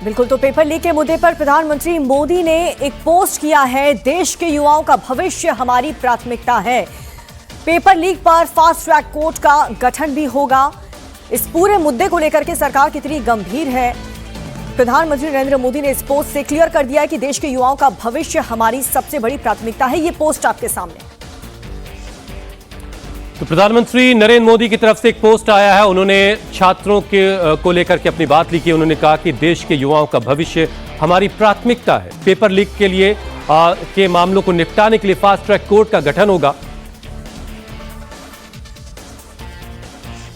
बिल्कुल, तो paper leak के मुद्दे पर प्रधानमंत्री मोदी ने एक पोस्ट किया है, देश के युवाओं का भविष्य हमारी प्राथमिकता है। पेपर लीक पर फास्ट ट्रैक कोर्ट का गठन भी होगा। इस पूरे मुद्दे को लेकर के सरकार कितनी गंभीर है, प्रधानमंत्री नरेंद्र मोदी ने इस पोस्ट से क्लियर कर दिया है कि देश के युवाओं का भविष्य हमारी सबसे बड़ी प्राथमिकता है। ये पोस्ट आपके सामने। तो प्रधानमंत्री नरेंद्र मोदी की तरफ से एक पोस्ट आया है। उन्होंने छात्रों को लेकर के अपनी बात लिखी है। उन्होंने कहा कि देश के युवाओं का भविष्य हमारी प्राथमिकता है। पेपर लीक के लिए के मामलों को निपटाने के लिए फास्ट ट्रैक कोर्ट का गठन होगा।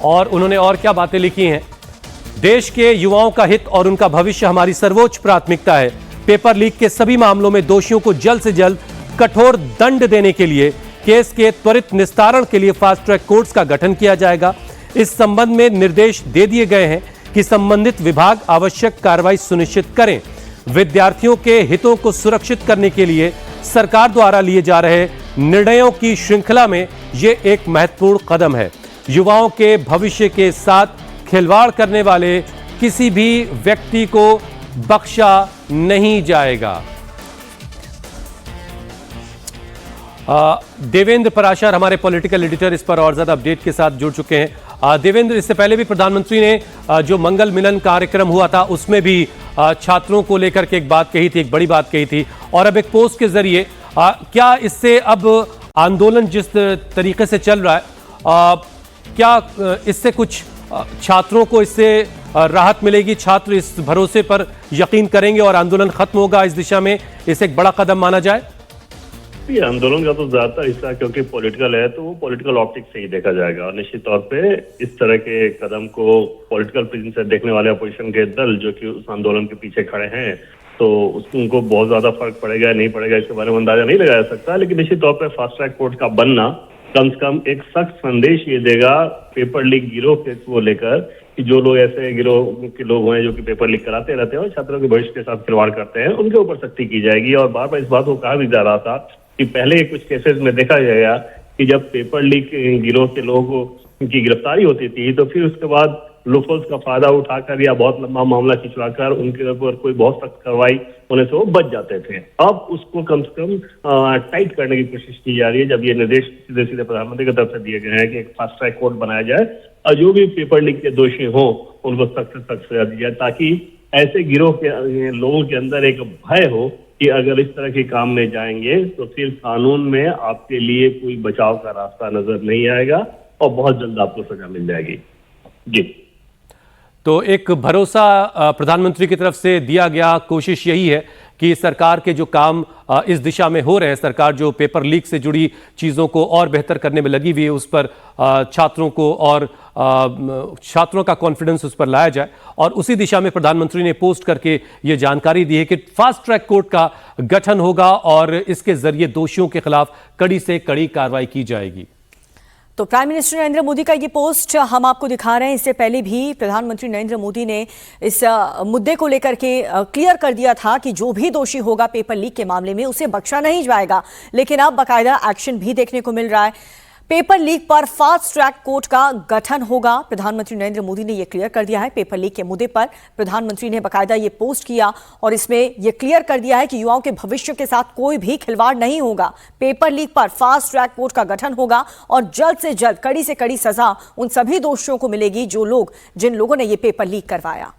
और उन्होंने और क्या बातें लिखी हैं, देश के युवाओं का हित और उनका भविष्य हमारी सर्वोच्च प्राथमिकता है। पेपर लीक के सभी मामलों में दोषियों को जल्द से जल्द कठोर दंड देने के लिए केस के त्वरित निस्तारण के लिए फास्ट ट्रैक कोर्ट्स का गठन किया जाएगा। इस संबंध में निर्देश दे दिए गए हैं कि संबंधित विभाग आवश्यक कार्रवाई सुनिश्चित करें। विद्यार्थियों के हितों को सुरक्षित करने के लिए सरकार द्वारा लिए जा रहे निर्णयों की श्रृंखला में यह एक महत्वपूर्ण कदम है। युवाओं के भविष्य के साथ खिलवाड़ करने वाले किसी भी व्यक्ति को बख्शा नहीं जाएगा। देवेंद्र पराशर हमारे पॉलिटिकल एडिटर इस पर और ज्यादा अपडेट के साथ जुड़ चुके हैं। देवेंद्र, इससे पहले भी प्रधानमंत्री ने जो मंगल मिलन कार्यक्रम हुआ था उसमें भी छात्रों को लेकर के एक बात कही थी, एक बड़ी बात कही थी, और अब एक पोस्ट के जरिए क्या इससे अब आंदोलन जिस तरीके से चल रहा है, क्या इससे कुछ छात्रों को इससे राहत मिलेगी? छात्र इस भरोसे पर यकीन करेंगे और आंदोलन खत्म होगा इस दिशा में? इसे एक बड़ा कदम माना जाए? ये आंदोलन का तो ज्यादातर हिस्सा क्योंकि पॉलिटिकल है तो वो पॉलिटिकल ऑप्टिक्स से ही देखा जाएगा, और निश्चित तौर पे इस तरह के कदम को पॉलिटिकल प्रिज्म से देखने वाले अपोजिशन के दल जो कि उस आंदोलन के पीछे खड़े हैं तो उनको बहुत ज्यादा फर्क पड़ेगा नहीं पड़ेगा इसके बारे में अंदाजा नहीं लगाया जा सकता। लेकिन निश्चित तौर पर फास्ट ट्रैक कोर्ट का बनना कम से कम एक सख्त संदेश ये देगा पेपर लीक गिरोह के को लेकर कि जो लोग ऐसे गिरोह के लोग हैं जो कि पेपर लीक कराते रहते हैं और छात्रों के भविष्य के साथ खिलवाड़ करते हैं, उनके ऊपर सख्ती की जाएगी। और बार बार इस बात को कहा भी जा रहा था कि पहले कुछ केसेस में देखा गया कि जब पेपर लीक गिरोह के लोगों की गिरफ्तारी होती थी तो फिर उसके बाद लूपहोल्स का फायदा उठाकर या बहुत लंबा मामला खिंचवाकर उनके ऊपर कोई बहुत सख्त कार्रवाई होने से वो बच जाते थे। अब उसको कम से कम टाइट करने की कोशिश की जा रही है, जब ये निर्देश सीधे सीधे प्रधानमंत्री की तरफ से दिए गए हैं कि एक फास्ट ट्रैक कोर्ट बनाया जाए और जो भी पेपर लीक के दोषी हों उनको सख्त से सख्त सजा दी जाए, ताकि ऐसे गिरोह के लोगों के अंदर एक भय हो कि अगर इस तरह के काम में जाएंगे तो फिर कानून में आपके लिए कोई बचाव का रास्ता नजर नहीं आएगा और बहुत जल्द आपको सजा मिल जाएगी। जी, तो एक भरोसा प्रधानमंत्री की तरफ से दिया गया। कोशिश यही है कि सरकार के जो काम इस दिशा में हो रहे हैं, सरकार जो पेपर लीक से जुड़ी चीज़ों को और बेहतर करने में लगी हुई है, उस पर छात्रों को और छात्रों का कॉन्फिडेंस उस पर लाया जाए। और उसी दिशा में प्रधानमंत्री ने पोस्ट करके ये जानकारी दी है कि फास्ट ट्रैक कोर्ट का गठन होगा और इसके जरिए दोषियों के खिलाफ कड़ी से कड़ी कार्रवाई की जाएगी। तो प्राइम मिनिस्टर नरेंद्र मोदी का ये पोस्ट हम आपको दिखा रहे हैं। इससे पहले भी प्रधानमंत्री नरेंद्र मोदी ने इस मुद्दे को लेकर के क्लियर कर दिया था कि जो भी दोषी होगा पेपर लीक के मामले में उसे बख्शा नहीं जाएगा। लेकिन अब बाकायदा एक्शन भी देखने को मिल रहा है। पेपर लीक पर फास्ट ट्रैक कोर्ट का गठन होगा। प्रधानमंत्री नरेंद्र मोदी ने यह क्लियर कर दिया है। पेपर लीक के मुद्दे पर प्रधानमंत्री ने बाकायदा ये पोस्ट किया और इसमें यह क्लियर कर दिया है कि युवाओं के भविष्य के साथ कोई भी खिलवाड़ नहीं होगा। पेपर लीक पर फास्ट ट्रैक कोर्ट का गठन होगा और जल्द से जल्द कड़ी से कड़ी सजा उन सभी दोषियों को मिलेगी जिन लोगों ने यह पेपर लीक करवाया।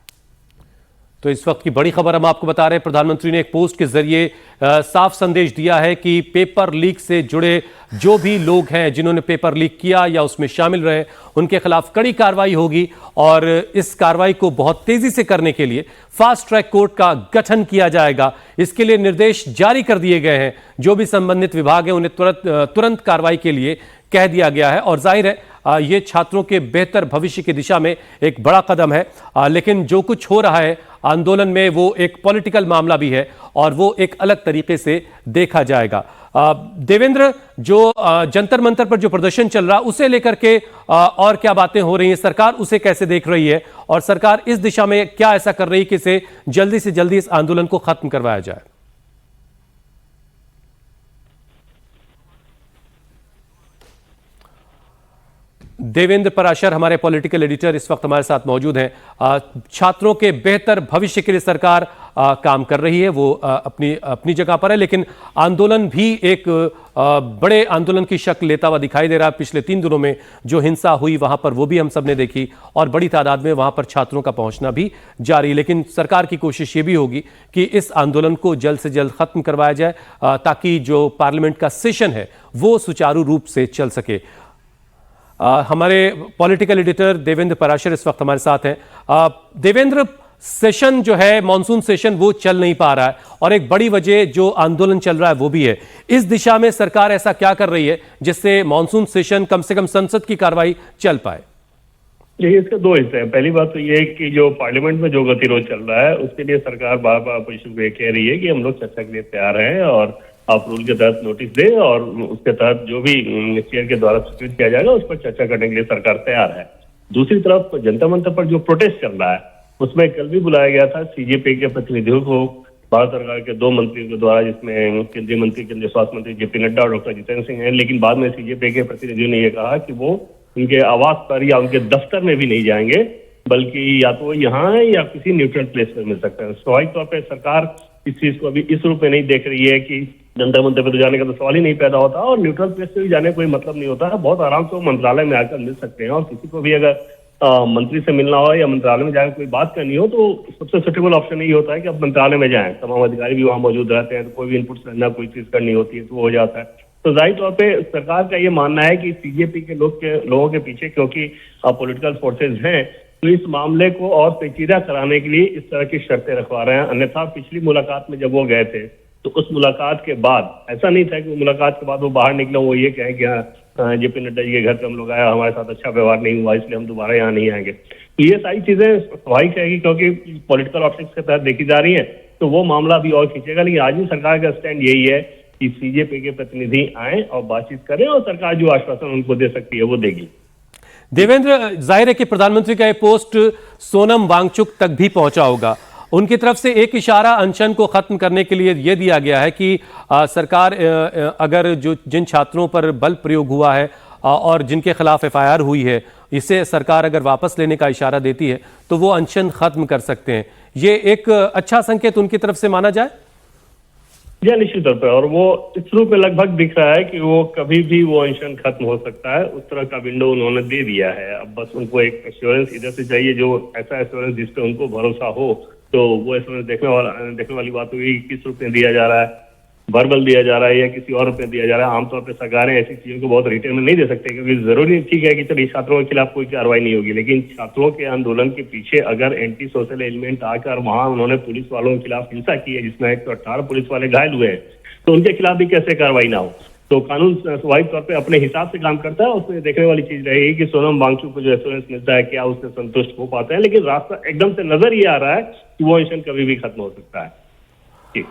तो इस वक्त की बड़ी खबर हम आपको बता रहे हैं। प्रधानमंत्री ने एक पोस्ट के जरिए साफ संदेश दिया है कि पेपर लीक से जुड़े जो भी लोग हैं जिन्होंने पेपर लीक किया या उसमें शामिल रहे, उनके खिलाफ कड़ी कार्रवाई होगी। और इस कार्रवाई को बहुत तेजी से करने के लिए फास्ट ट्रैक कोर्ट का गठन किया जाएगा। इसके लिए निर्देश जारी कर दिए गए हैं। जो भी संबंधित विभाग है उन्हें तुरंत कार्रवाई के लिए कह दिया गया है। और जाहिर है ये छात्रों के बेहतर भविष्य की दिशा में एक बड़ा कदम है। लेकिन जो कुछ हो रहा है आंदोलन में वो एक पॉलिटिकल मामला भी है और वो एक अलग तरीके से देखा जाएगा। देवेंद्र, जो जंतर मंतर पर जो प्रदर्शन चल रहा उसे लेकर के और क्या बातें हो रही हैं, सरकार उसे कैसे देख रही है और सरकार इस दिशा में क्या ऐसा कर रही है कि इसे जल्दी से जल्दी इस आंदोलन को खत्म करवाया जाए? देवेंद्र पराशर हमारे पॉलिटिकल एडिटर इस वक्त हमारे साथ मौजूद हैं। छात्रों के बेहतर भविष्य के लिए सरकार काम कर रही है, वो अपनी अपनी जगह पर है, लेकिन आंदोलन भी एक बड़े आंदोलन की शक्ल लेता हुआ दिखाई दे रहा है। पिछले 3 दिनों में जो हिंसा हुई वहां पर वो भी हम सब ने देखी और बड़ी तादाद में वहां पर छात्रों का पहुंचना भी जारी। लेकिन सरकार की कोशिश ये भी होगी कि इस आंदोलन को जल्द से जल्द खत्म करवाया जाए ताकि जो पार्लियामेंट का सेशन है वो सुचारू रूप से चल सके। हमारे पॉलिटिकल एडिटर देवेंद्र पराशर इस वक्त हमारे साथ हैं। देवेंद्र, सेशन जो है मॉनसून सेशन वो चल नहीं पा रहा है और एक बड़ी वजह जो आंदोलन चल रहा है वो भी है। इस दिशा में सरकार ऐसा क्या कर रही है जिससे मॉनसून सेशन कम से कम संसद की कार्रवाई चल पाए? देखिए, इसके 2 हिस्से हैं। पहली बात तो ये है कि जो पार्लियामेंट में जो गतिरोध चल रहा है उसके लिए सरकार बार बार अपोजिशन को कह रही है कि हम लोग चर्चा के लिए तैयार हैं और आप रूल के तहत नोटिस दें और उसके तहत जो भी चेयर के द्वारा स्वीकृत किया जाएगा उस पर चर्चा करने के लिए सरकार तैयार है। दूसरी तरफ जंतर मंतर पर जो प्रोटेस्ट चल रहा है उसमें कल भी बुलाया गया था सीजेपी के प्रतिनिधियों को भारत सरकार के 2 मंत्रियों के द्वारा, जिसमें केंद्रीय मंत्री, केंद्रीय स्वास्थ्य मंत्री जेपी नड्डा और डॉक्टर जितेंद्र सिंह हैं। लेकिन बाद में सीजेपी के प्रतिनिधियों ने यह कहा कि वो उनके आवास पर या उनके दफ्तर में भी नहीं जाएंगे, बल्कि या तो यहाँ है या किसी न्यूट्रल प्लेस पर मिल सकते हैं। स्वाभाविक तौर पर सरकार इस चीज को अभी इस रूप में नहीं देख रही है कि जंतर मंतर पर तो जाने का तो सवाल ही नहीं पैदा होता और न्यूट्रल प्लेस से भी जाने का कोई मतलब नहीं होता है। बहुत आराम से वो मंत्रालय में आकर मिल सकते हैं और किसी को भी अगर मंत्री से मिलना हो या मंत्रालय में जाकर कोई बात करनी हो तो सबसे सुटेबल ऑप्शन यही होता है कि आप मंत्रालय में जाएं। तमाम अधिकारी भी वहां मौजूद रहते हैं, तो कोई भी इनपुट करना, कोई चीज करनी होती है तो वो हो जाता है। तो जाहिर तौर पे सरकार का ये मानना है कि सीजेपी के लोगों के पीछे क्योंकि पॉलिटिकल फोर्सेज हैं, तो इस मामले को और पेचीदा कराने के लिए इस तरह की शर्तें रखवा रहे हैं। अन्यथा पिछली मुलाकात में जब वो गए थे तो उस मुलाकात के बाद ऐसा नहीं था कि मुलाकात के बाद वो बाहर निकले वो ये कहें कि हाँ जेपी नड्डा जी के घर पे हम लोग आया, हमारे साथ अच्छा व्यवहार नहीं हुआ इसलिए हम दोबारा यहाँ नहीं आएंगे। तो ये सारी चीजें स्वाभाविक है कि क्योंकि पॉलिटिकल ऑप्टिक्स के तहत देखी जा रही है तो वो मामला भी और खींचेगा। लेकिन आज भी सरकार का स्टैंड यही है कि सीजेपी के प्रतिनिधि आए और बातचीत करें और सरकार जो आश्वासन उनको दे सकती है वो देगी। देवेंद्र, जाहिर है कि प्रधानमंत्री का ये पोस्ट सोनम वांगचुक तक भी पहुंचा होगा। उनकी तरफ से एक इशारा अनशन को खत्म करने के लिए यह दिया गया है कि सरकार अगर जिन छात्रों पर बल प्रयोग हुआ है और जिनके खिलाफ एफआईआर हुई है, इसे सरकार अगर वापस लेने का इशारा देती है तो वो अनशन खत्म कर सकते हैं। ये एक अच्छा संकेत उनकी तरफ से माना जाए? जी, निश्चित तौर पर। और वो इस रूप में लगभग दिख रहा है कि वो कभी भी वो अनशन खत्म हो सकता है, उस तरह का विंडो उन्होंने दे दिया है। अब बस उनको एक एश्योरेंस इधर से चाहिए, जो ऐसा एश्योरेंस जिसपे उनको भरोसा हो। तो वो एश्योरेंस देखने वाली बात हुई किस रूप में दिया जा रहा है, वर्बल दिया जा रहा है या किसी और रूप में दिया जा रहा है। आमतौर पर सरकारें ऐसी चीजों को बहुत रिटेल में नहीं दे सकते क्योंकि जरूरी ठीक है कि चलिए छात्रों के खिलाफ कोई कार्रवाई नहीं होगी, लेकिन छात्रों के आंदोलन के पीछे अगर एंटी सोशल एलिमेंट आकर वहां उन्होंने पुलिस वालों के खिलाफ हिंसा की है जिसमें 118 पुलिस वाले घायल हुए हैं, तो उनके खिलाफ भी कैसे कार्रवाई ना हो। तो कानून स्वाभाविक तौर पे अपने हिसाब से काम करता है। उसमें देखने वाली चीज रहेगी कि सोनम वांगचुक को जो एश्योरेंस मिलता है क्या उससे संतुष्ट हो पाते हैं। लेकिन रास्ता एकदम से नजर ये आ रहा है कि वो अनशन कभी भी खत्म हो सकता है।